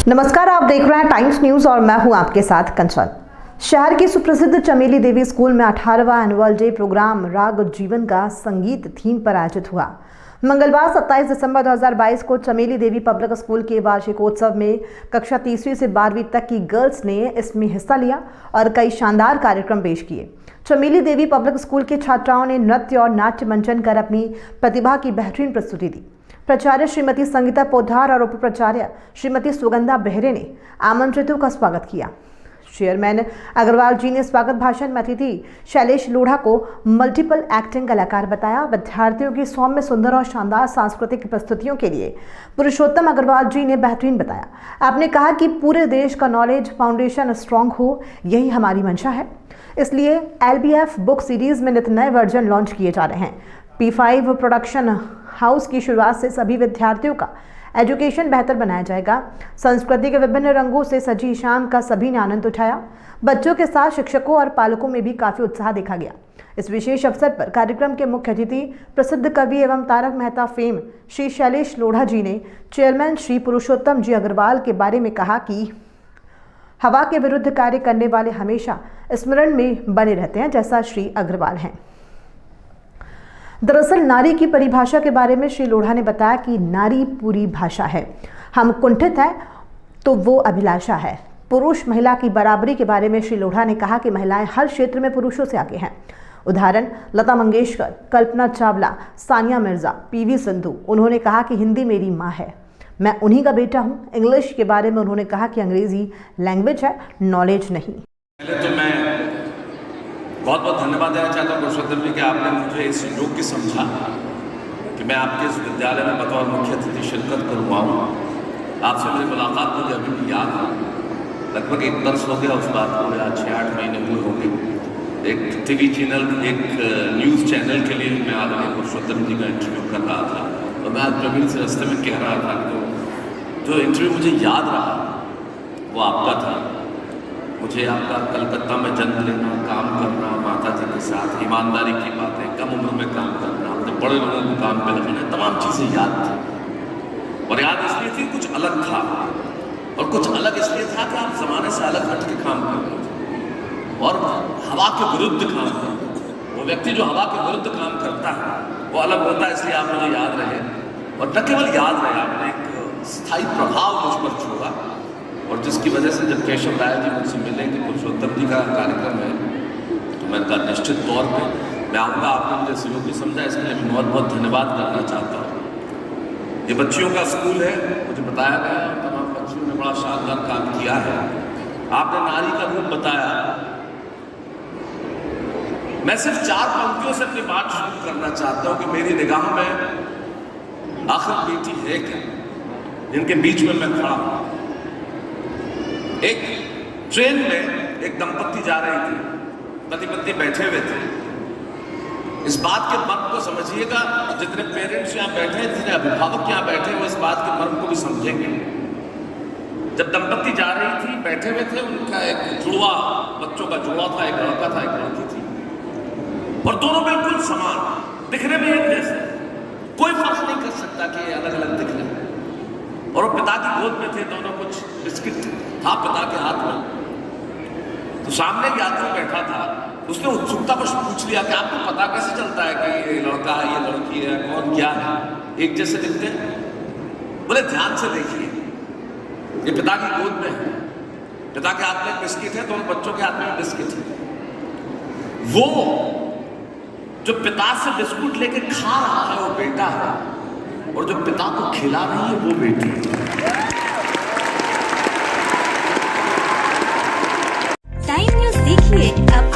नमस्कार, आप देख रहे हैं टाइम्स न्यूज और मैं हूं आपके साथ कंचन। शहर की सुप्रसिद्ध चमेली देवी स्कूल में 18वां एनुअल डे प्रोग्राम राग जीवन का संगीत थीम पर आयोजित हुआ। मंगलवार 27 दिसंबर 2022 को चमेली देवी पब्लिक स्कूल के वार्षिकोत्सव में कक्षा 3वीं से 12वीं तक की गर्ल्स ने इसमें हिस्सा लिया और कई शानदार कार्यक्रम पेश किए। चमेली देवी पब्लिक स्कूल के छात्राओं ने नृत्य और नाट्य मंचन कर अपनी प्रतिभा की बेहतरीन प्रस्तुति दी। प्राचार्य श्रीमती संगीता पोद्दार और उप प्राचार्य श्रीमती सुगंधा बेहरे ने आमंत्रितों का स्वागत किया। चेयरमैन अग्रवाल जी ने स्वागत भाषण में अतिथि शैलेश लोढ़ा को मल्टीपल एक्टिंग कलाकार बताया। विद्यार्थियों की सौम्य, सुंदर और शानदार सांस्कृतिक प्रस्तुतियों के लिए पुरुषोत्तम अग्रवाल जी ने बेहतरीन बताया। आपने कहा कि पूरे देश का नॉलेज फाउंडेशन स्ट्रांग हो, यही हमारी मंशा है। इसलिए LBF बुक सीरीज में नित नए वर्जन लॉन्च किए जा रहे हैं। P5 प्रोडक्शन हाउस की शुरुआत से सभी विद्यार्थियों का एजुकेशन बेहतर बनाया जाएगा। संस्कृति के विभिन्न रंगों से सजी शाम का सभी ने आनंद उठाया। बच्चों के साथ शिक्षकों और पालकों में भी काफी उत्साह देखा गया। इस विशेष अवसर पर कार्यक्रम के मुख्य अतिथि प्रसिद्ध कवि एवं तारक मेहता फेम श्री शैलेश लोढ़ा जी ने चेयरमैन श्री पुरुषोत्तम जी अग्रवाल के बारे में कहा कि हवा के विरुद्ध कार्य करने वाले हमेशा स्मरण में बने रहते हैं, जैसा श्री अग्रवाल हैं। दरअसल नारी की परिभाषा के बारे में श्री लोढ़ा ने बताया कि नारी पूरी भाषा है। हम कुंठित हैं तो वो अभिलाषा है। पुरुष महिला की बराबरी के बारे में श्री लोढ़ा ने कहा कि महिलाएं हर क्षेत्र में पुरुषों से आगे हैं। उदाहरण लता मंगेशकर, कल्पना चावला, सानिया मिर्जा, PV सिंधु। उन्होंने कहा कि हिंदी मेरी माँ है, मैं उन्हीं का बेटा हूँ। इंग्लिश के बारे में उन्होंने कहा कि अंग्रेजी लैंग्वेज है, नॉलेज नहीं। तो मैं बहुत बहुत धन्यवाद देना चाहता हूँ पुरुषोत्तम जी कि आपने मुझे इस योग्य समझा कि मैं आपके इस विद्यालय में बतौर मुख्य अतिथि शिरकत करूँगा। आपसे मेरी मुलाकात मुझे अभी भी याद है। लगभग 1 वर्ष हो गया उस बात को, या 6-8 महीने हुए होंगे। एक TV चैनल, एक न्यूज़ चैनल के लिए मैं आदरणीय पुरुषोत्तम जी का इंटरव्यू कर रहा था और मैं आज प्रवीण से रास्ते में कह रहा था कि जो इंटरव्यू मुझे याद रहा वो आपका था। मुझे आपका कलकत्ता में जन्म लेना, काम करना, माता जी के साथ ईमानदारी की बातें, कम उम्र में काम करना, अपने बड़े लोगों को काम पे लगाना, तमाम चीज़ें याद थी। और याद इसलिए थी कुछ अलग था, और कुछ अलग इसलिए था कि आप ज़माने से अलग हट के काम कर रहे थे और हवा के विरुद्ध काम कर रहे थे। वो व्यक्ति जो हवा के विरुद्ध काम करता है वो अलग होता है, इसलिए आप मुझे याद रहे। और न केवल याद रहे, आपने एक स्थायी प्रभाव मुझ पर छोड़ा, और जिसकी वजह से जब केशव राय जी मुझसे मिले कि पुरुषोत्तम जी का कार्यक्रम है, तो मैंने कहा निश्चित तौर पे मैं आऊँगा। आपने मुझे सहयोगी समझा, इसके लिए मैं बहुत बहुत धन्यवाद करना चाहता हूँ। ये बच्चियों का स्कूल है, मुझे बताया गया, तमाम बच्चियों ने बड़ा शानदार काम किया है। आपने नारी का रूप बताया। मैं सिर्फ 4 पंक्तियों से अपनी बात शुरू करना चाहता हूँ कि मेरी निगाह में आखिर बेटी है क्या, जिनके बीच में मैं खड़ा हूँ। एक ट्रेन में एक दंपत्ति जा रही थी, पति पत्नी बैठे हुए थे। इस बात के मर्म को समझिएगा, जितने पेरेंट्स यहाँ बैठे हैं, जितने अभिभावक यहाँ बैठे हैं, वो इस बात के मर्म को भी समझेंगे। जब दंपत्ति जा रही थी, बैठे हुए थे, उनका एक जुड़वा, बच्चों का जुड़वा था, एक लड़का था, एक लड़की थी, और दोनों बिल्कुल समान, दिखने में एक जैसे, कोई फर्क नहीं कर सकता कि ये अलग अलग दिख रहे हैं। और वो पिता की गोद में थे दोनों, कुछ बिस्किट था पिता के हाथ में। तो सामने यात्री बैठा था, उसने उत्सुकता पर पूछ लिया कि आपको पता कैसे चलता है कि ये लड़का है, ये लड़की है, कौन क्या है, एक जैसे दिखते हैं? बोले ध्यान से देखिए, ये पिता की गोद में है, पिता के हाथ में बिस्किट है, दोनों बच्चों के हाथ में बिस्किट है। वो जो पिता से बिस्कुट लेके खा रहा है वो बेटा है, और जो पिता को खिला रही है वो बेटी है। टाइम न्यूज़ देखिए अब